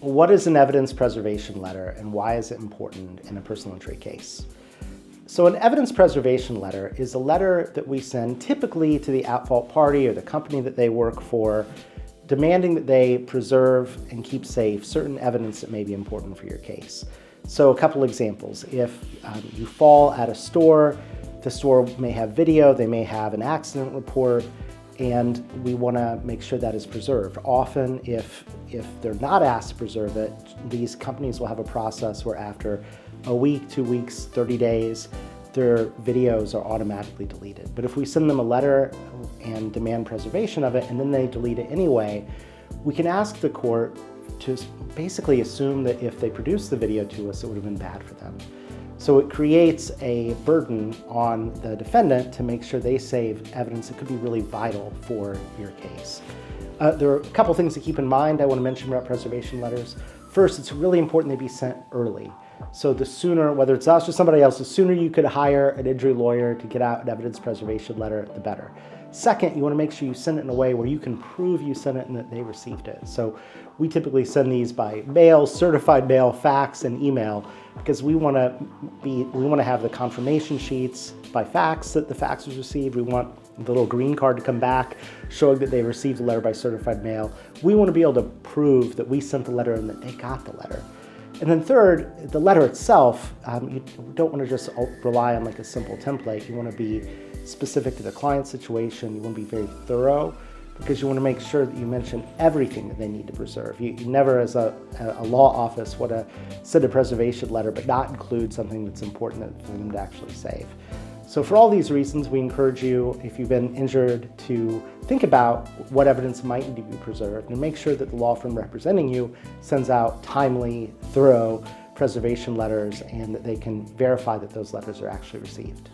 What is an evidence preservation letter and why is it important in a personal injury case? So an evidence preservation letter is a letter that we send typically to the at-fault party or the company that they work for, demanding that they preserve and keep safe certain evidence that may be important for your case. So a couple examples. If you fall at a store, the store may have video, they may have an accident report, and we want to make sure that is preserved. Often, if they're not asked to preserve it, these companies will have a process where after a week, 2 weeks, 30 days, their videos are automatically deleted. But if we send them a letter and demand preservation of it, and then they delete it anyway, we can ask the court to basically assume that if they produce the video to us, it would have been bad for them. So it creates a burden on the defendant to make sure they save evidence that could be really vital for your case. There are a couple things to keep in mind I want to mention about preservation letters. First, it's really important they be sent early. So the sooner, whether it's us or somebody else, the sooner you could hire an injury lawyer to get out an evidence preservation letter, the better. Second, you want to make sure you send it in a way where you can prove you sent it and that they received it. So we typically send these by mail, certified mail, fax, and email, because we want to have the confirmation sheets by fax that the fax was received. We want the little green card to come back showing that they received the letter by certified mail. We want to be able to prove that we sent the letter and that they got the letter. And then third, the letter itself, you don't want to just rely on like a simple template. You want to be specific to the client situation. You want to be very thorough because you want to make sure that you mention everything that they need to preserve. You never, as a law office, want to send a preservation letter but not include something that's important for them to actually save. So for all these reasons, we encourage you, if you've been injured, to think about what evidence might need to be preserved and make sure that the law firm representing you sends out timely, thorough preservation letters and that they can verify that those letters are actually received.